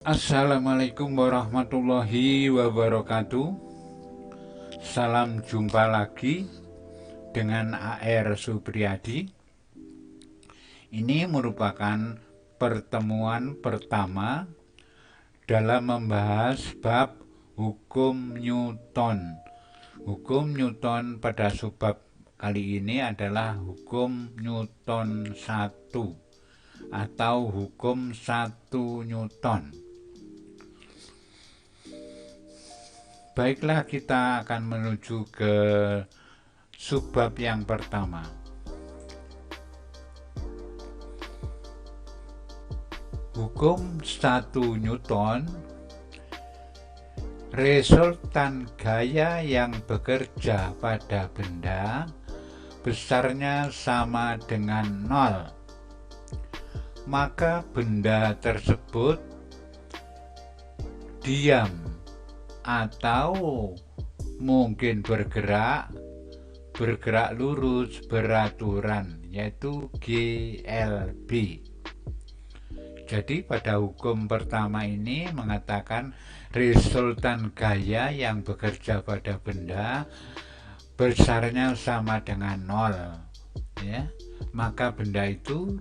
Assalamualaikum warahmatullahi wabarakatuh. Salam jumpa lagi dengan AR Supriyadi. Ini merupakan pertemuan pertama dalam membahas bab hukum Newton. Hukum Newton pada subbab kali ini adalah hukum Newton 1 atau hukum 1 Newton. Baiklah, kita akan menuju ke subbab yang pertama. Hukum 1 Newton, resultan gaya yang bekerja pada benda besarnya sama dengan 0, maka benda tersebut diam atau mungkin bergerak lurus beraturan, yaitu GLB. Jadi pada hukum pertama ini mengatakan resultan gaya yang bekerja pada benda besarnya sama dengan 0, ya, maka benda itu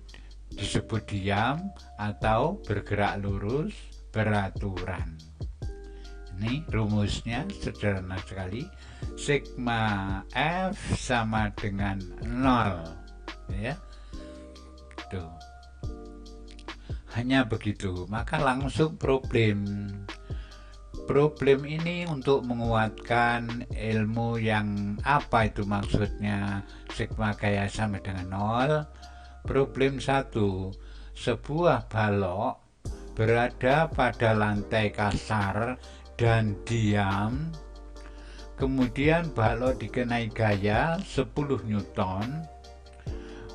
disebut diam atau bergerak lurus beraturan. Ini rumusnya sederhana sekali. Sigma F sama dengan 0, ya. Tuh. Hanya begitu, maka langsung problem. Problem ini untuk menguatkan ilmu yang apa itu maksudnya sigma gaya sama dengan 0. Problem 1, sebuah balok berada pada lantai kasar dan diam, kemudian balok dikenai gaya 10 Newton,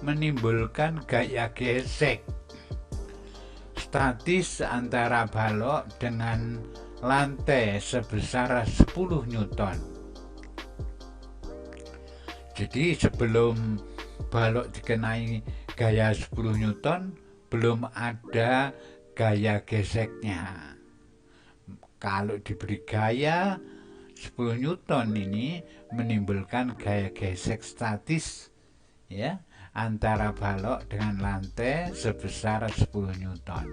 menimbulkan gaya gesek statis antara balok dengan lantai sebesar 10 Newton. Jadi sebelum balok dikenai gaya 10 Newton belum ada gaya geseknya. Kalau diberi gaya 10 Newton ini menimbulkan gaya gesek statis, ya, antara balok dengan lantai sebesar 10 Newton.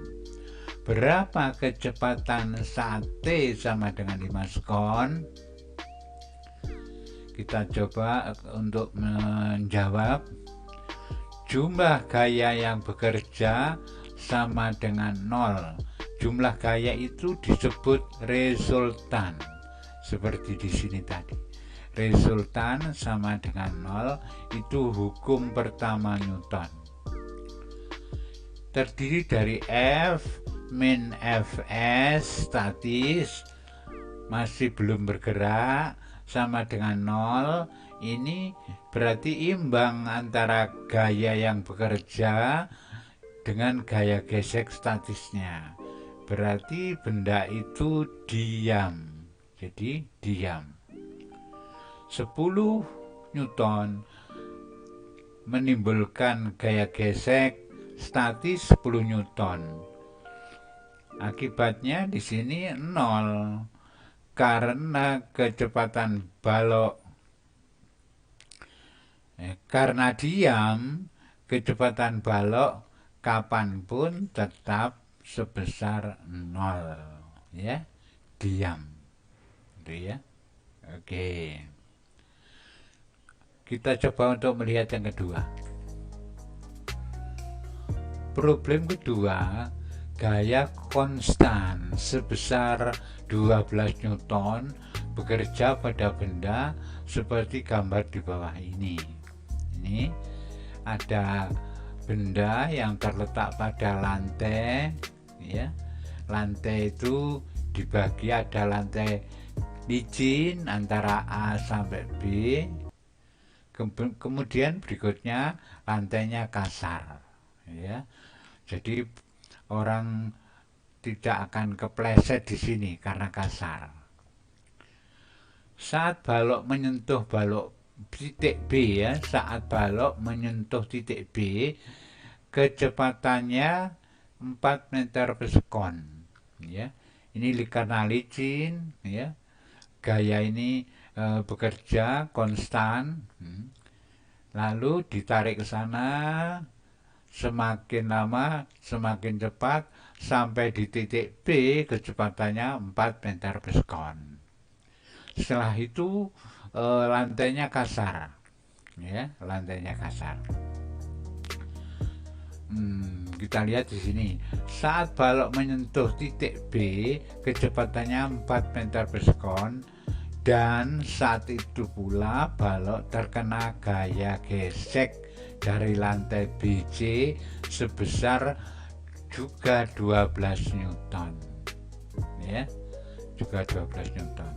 Berapa kecepatan saat T sama dengan 5 sekon? Kita coba untuk menjawab. Jumlah gaya yang bekerja sama dengan 0. Jumlah gaya itu disebut resultan, seperti di sini tadi. Resultan sama dengan 0, itu hukum pertama Newton. Terdiri dari F min Fs statis, masih belum bergerak, sama dengan 0. Ini berarti imbang antara gaya yang bekerja dengan gaya gesek statisnya. Berarti benda itu diam. Jadi diam. 10 Newton menimbulkan gaya gesek statis 10 Newton. Akibatnya di sini 0 karena kecepatan balok karena diam, kecepatan balok kapanpun tetap sebesar 0, ya, diam, gitu ya. Oke. Kita coba untuk melihat yang kedua. Problem kedua, gaya konstan sebesar 12 Newton bekerja pada benda seperti gambar di bawah ini. Ini ada benda yang terletak pada lantai, ya. Lantai itu dibagi, ada lantai licin antara A sampai B. Kemudian berikutnya lantainya kasar, ya. Jadi orang tidak akan kepleset di sini karena kasar. Saat balok menyentuh balok titik B, ya, saat balok menyentuh titik B, kecepatannya 4 meter per sekon. ya. Ini karena licin, ya. Gaya ini bekerja konstan, lalu ditarik ke sana, semakin lama semakin cepat sampai di titik B kecepatannya 4 meter per sekon. Setelah itu lantainya kasar, ya, lantainya kasar. Kita lihat di sini. Saat balok menyentuh titik B, kecepatannya 4 meter per sekon, dan saat itu pula balok terkena gaya gesek dari lantai BC sebesar juga 12 Newton. Ya, juga 12 Newton.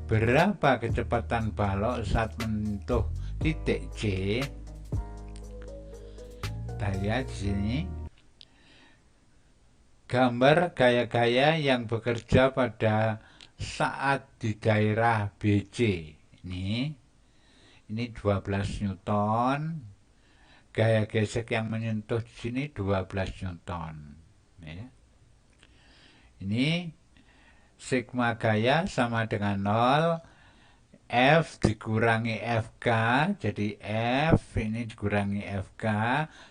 Berapa kecepatan balok saat menyentuh titik C? Kita lihat di sini. Gambar gaya-gaya yang bekerja pada saat di daerah BC. Ini 12 Newton. Gaya gesek yang menyentuh di sini 12 Newton. Ya. Ini sigma gaya sama dengan 0, F dikurangi FK, jadi F ini dikurangi FK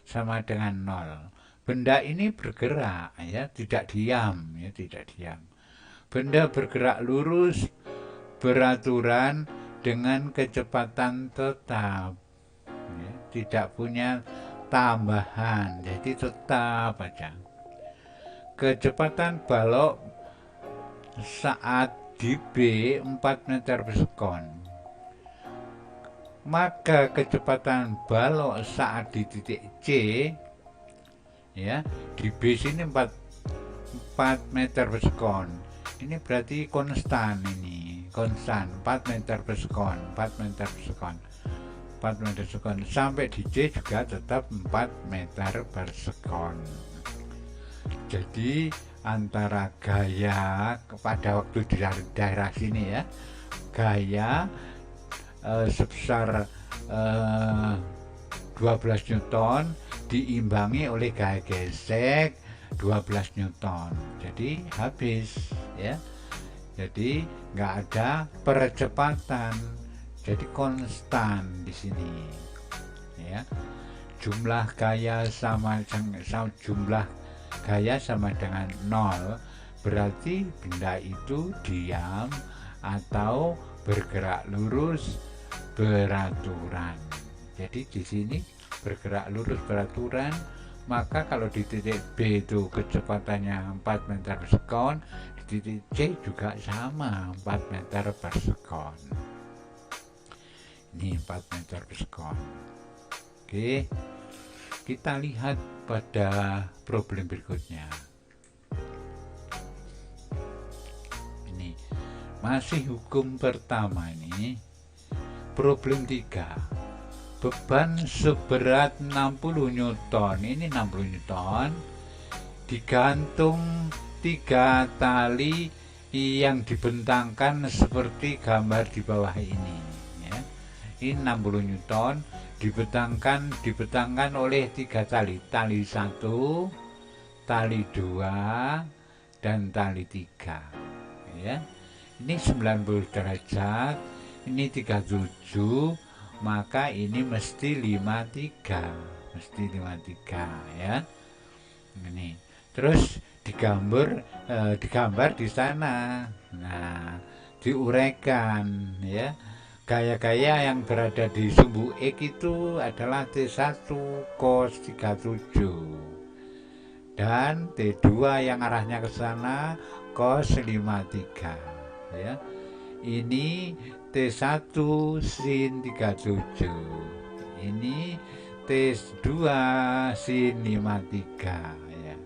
sama dengan 0. Benda ini bergerak, ya, tidak diam, ya, tidak diam. Benda bergerak lurus, beraturan dengan kecepatan tetap, ya, tidak punya tambahan, jadi tetap aja. Kecepatan balok saat di B 4 meter per sekon, maka kecepatan balok saat di titik C, ya, di B sini 4 meter per sekon. Ini berarti konstan, ini konstan 4 meter per sekon, 4 meter per sekon, 4 meter per sekon. Sampai di C juga tetap 4 meter per sekon. Jadi antara gaya pada waktu di daerah sini, ya, gaya sebesar 12 Newton diimbangi oleh gaya gesek 12 Newton, jadi habis, ya. Jadi nggak ada percepatan, jadi konstan di sini, ya. Jumlah gaya sama jumlah gaya sama dengan 0, berarti benda itu diam atau bergerak lurus beraturan. Jadi di sini bergerak lurus beraturan, maka kalau di titik B itu kecepatannya 4 meter per sekon, di titik C juga sama 4 meter per sekon. Ini 4 meter per sekon. Oke, kita lihat pada problem berikutnya. Ini masih hukum pertama, ini problem 3. Beban seberat 60 Newton, ini 60 Newton, digantung 3 tali yang dibentangkan seperti gambar di bawah ini, ya. Ini 60 Newton dibentangkan oleh 3 tali, tali 1, tali 2, dan tali 3, ya. Ini 90 derajat, ini 37, maka ini mesti 53, ya. Ini terus digambar di sana. Nah, diuraikan, ya. Gaya-gaya yang berada di sumbu X itu adalah T1 cos 37 dan T2 yang arahnya ke sana cos 53, ya. Ini T1 sin 37, ini T2 sin 53, ya.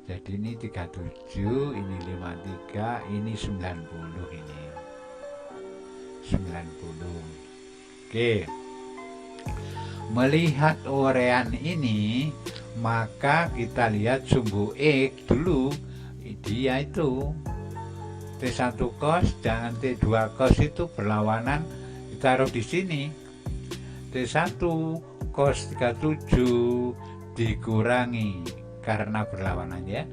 Jadi ini 37, ini 53, ini 90, ini 90. Oke. Melihat uraian ini, maka kita lihat sumbu X dulu, dia itu T1 cos dan T2 cos itu berlawanan, ditaruh di sini. T1 cos 37 dikurangi karena berlawanan, ya,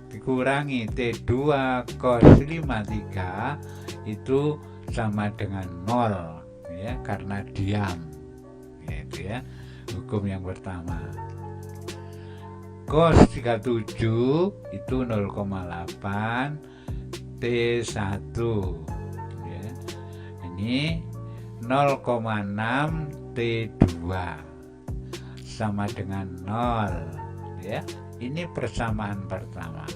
dikurangi T2 cos 53 itu sama dengan 0 ya, karena diam gitu ya. Hukum yang pertama. Cos 37 itu 0,8 T1 ya. Ini 0,6 T2 sama dengan 0 ya. Ini persamaan pertama.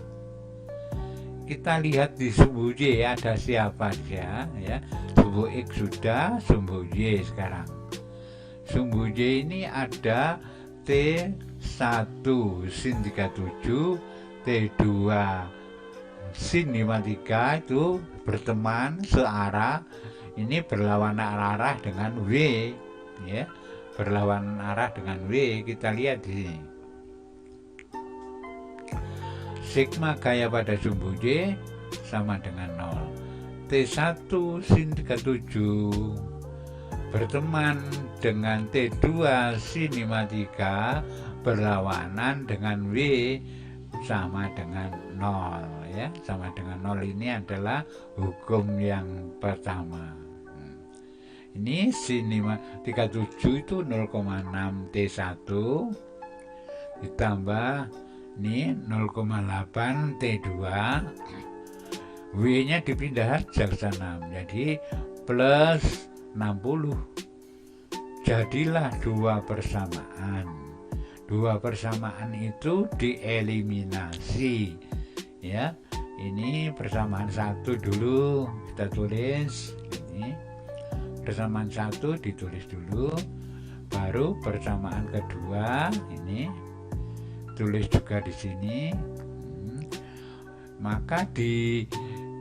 Kita lihat di sumbu Y ada siapa aja ya. Sumbu X sudah, sumbu Y sekarang. Sumbu Y ini ada T1 sin 37, T2 sin 53 itu berteman searah. Ini berlawan arah dengan W ya. Berlawan arah dengan W. Kita lihat di sini. Sigma gaya pada sumbu Y sama dengan 0. T1 sin 37 berteman dengan T2 sin 53 berlawanan dengan W sama dengan 0 ya. Sama dengan 0 ini adalah hukum yang pertama. Ini sin 37 itu 0,6 T1 ditambah ini 0,8 T2, W nya dipindah aja ke sana, jadi plus 60. Jadilah dua persamaan. Dua persamaan itu dieliminasi ya. Ini persamaan satu dulu kita tulis, ini persamaan satu ditulis dulu, baru persamaan kedua ini tulis juga di sini. Maka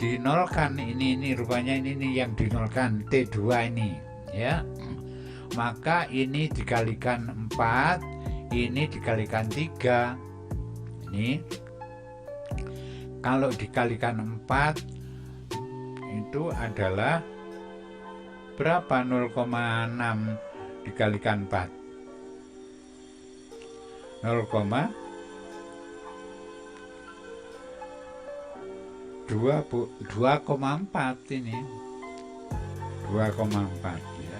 dinolkan ini rupanya ini yang dinolkan T2 ini ya. Maka ini dikalikan 4, ini dikalikan 3. Ini kalau dikalikan 4 itu adalah berapa? 0,6 dikalikan 4 2,4 ini 2,4 ya.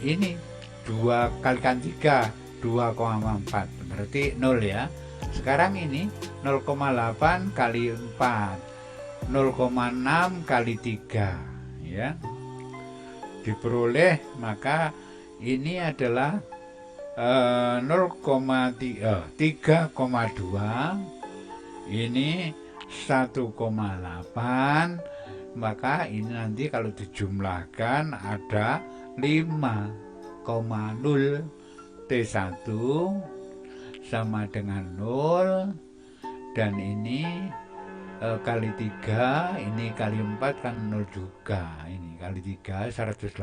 Ini 2 kalikan 3 2,4 berarti 0 ya. Sekarang ini 0,8 kali 4 0,6 kali 3 ya. Diperoleh maka ini adalah 0,3,2 ini 1,8, maka ini nanti kalau dijumlahkan ada 5,0 T1 sama dengan 0, dan ini kali 3, ini kali 4 kan 0 juga, ini kali 3 180,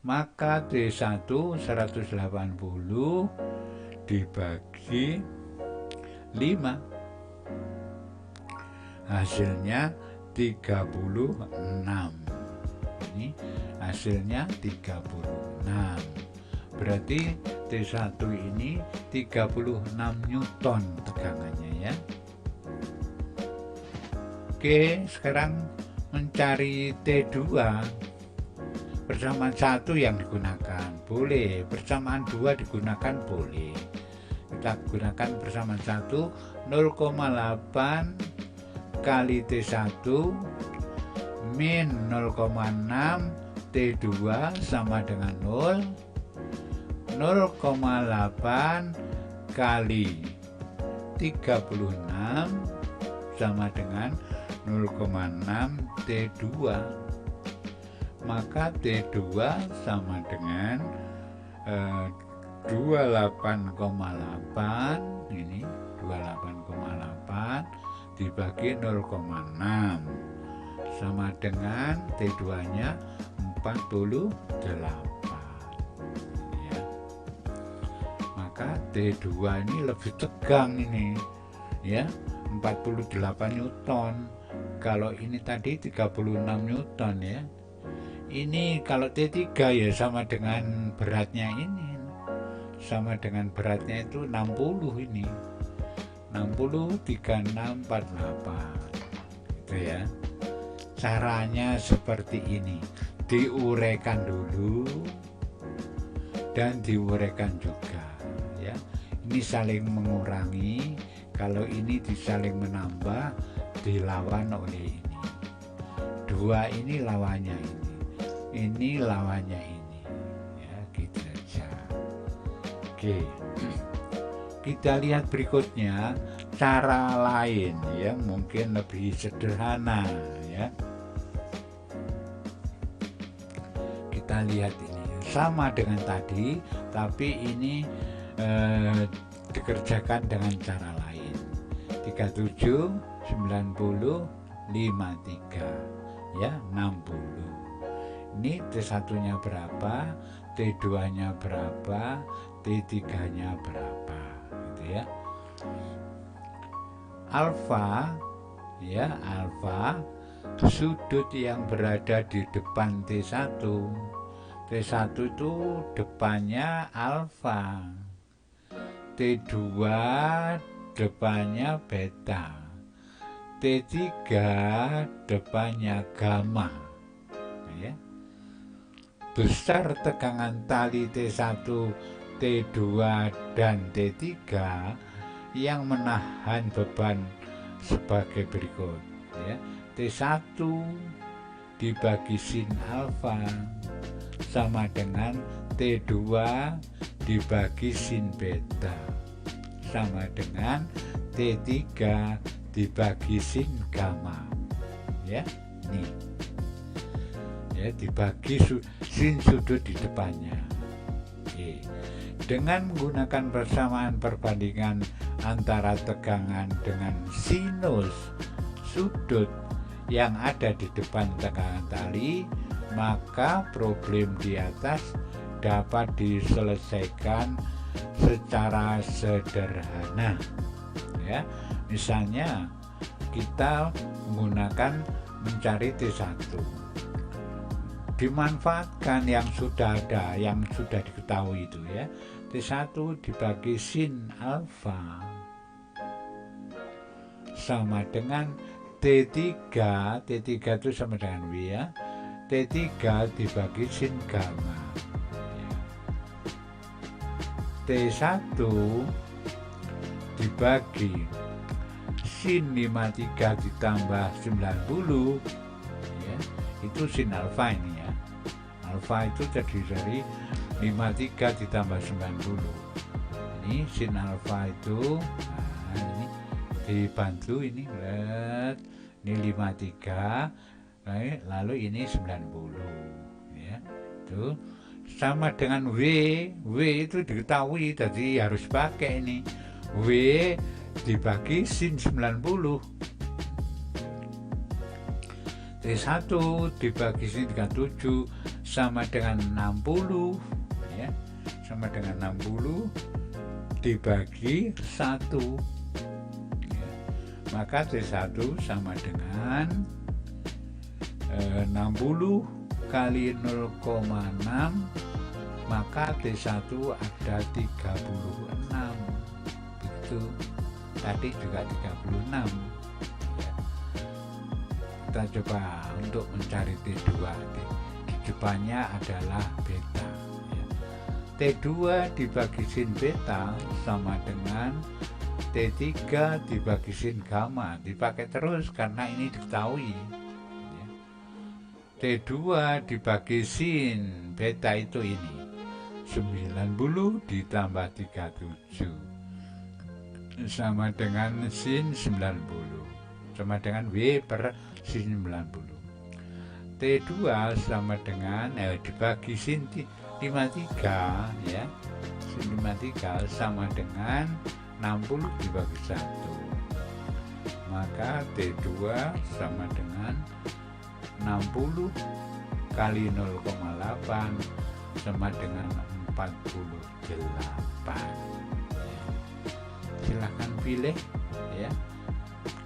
maka T1 180 dibagi 5 hasilnya 36. Ini hasilnya 36. Berarti T1 ini 36 Newton tegangannya ya. Oke, sekarang mencari T2. Persamaan 1 yang digunakan boleh, persamaan 2 digunakan boleh. Kita gunakan persamaan 1 0,8 kali T1 min 0,6 T2 sama dengan 0. 0,8 kali 36 sama dengan 0,6 T2. Maka T2 sama dengan 28,8, ini 28,8 dibagi 0,6 sama dengan T2 nya 48 ya. Maka T2 ini lebih tegang ini ya, 48 Newton. Kalau ini tadi 36 Newton ya. Ini kalau T3 ya sama dengan beratnya ini, sama dengan beratnya itu 60 ini, 60, 36, 48 gitu ya. Caranya seperti ini, diuraikan dulu dan diuraikan juga ya. Ini saling mengurangi, kalau ini disaling menambah, dilawan oleh ini. Dua ini lawannya ini lawannya ini ya, gitu aja. Oke, kita lihat berikutnya cara lain yang mungkin lebih sederhana ya. Kita lihat ini sama dengan tadi, tapi ini dikerjakan dengan cara lain. 37, 90, 53 ya, 60. Ini T1 nya berapa, T2 nya berapa, T3 nya berapa gitu ya. Alfa ya, alfa sudut yang berada di depan T1. T1 itu depannya alfa, T2 depannya beta, T3 depannya gamma ya. Besar tegangan tali T1, T2 dan T3 yang menahan beban sebagai berikut ya. T1 dibagi sin alfa sama dengan T2 dibagi sin beta sama dengan T3 dibagi sin gamma ya. Nih ya, dibagi sin sudut di depannya. Oke. Dengan menggunakan persamaan perbandingan antara tegangan dengan sinus sudut yang ada di depan tegangan tali, maka problem di atas dapat diselesaikan secara sederhana ya. Misalnya kita menggunakan mencari T1, dimanfaatkan yang sudah ada, yang sudah diketahui itu ya. T1 dibagi sin alfa sama dengan T3, T3 itu sama dengan W ya. T3 dibagi sin gamma ya. T1 dibagi sin 53 ditambah 90 ya, itu sin alfa ini ya. Alfa itu terdiri dari 53 ditambah 90. Ini sin alfa itu, nah ini dibantu ini, lihat ini 53, lalu ini 90 ya. Itu sama dengan W itu diketahui, jadi harus pakai ini W dibagi sin 90. T1 dibagi sin 37 sama dengan 60 ya, sama dengan 60 dibagi 1 ya. Maka T1 sama dengan 60 kali 0,6, maka T1 ada 36 begitu. Tadi juga 36 ya. Kita coba untuk mencari T2. Di depannya adalah beta ya. T2 dibagi sin beta sama dengan T3 dibagi sin gamma, dipakai terus karena ini diketahui ya. T2 dibagi sin beta itu ini 90 ditambah 37 sama dengan sin 90 sama dengan W per sin 90. T2 sama dengan dibagi sin 53 ya, sin 53 sama dengan 60 dibagi 1, maka T2 sama dengan 60 kali 0,8 sama dengan 48 ya. Silahkan pilih ya,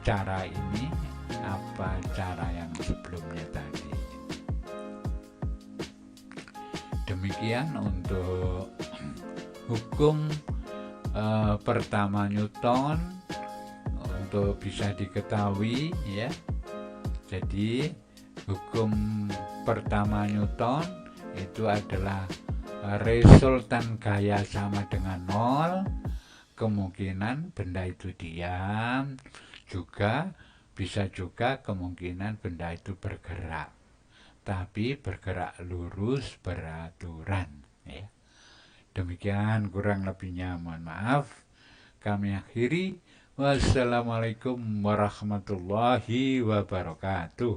cara ini apa cara yang sebelumnya tadi. Demikian untuk hukum pertama Newton untuk bisa diketahui ya. Jadi hukum pertama Newton itu adalah resultan gaya sama dengan nol, kemungkinan benda itu diam, juga bisa juga kemungkinan benda itu bergerak, tapi bergerak lurus beraturan ya. Demikian kurang lebihnya, mohon maaf. Kami akhiri. Wassalamualaikum warahmatullahi wabarakatuh.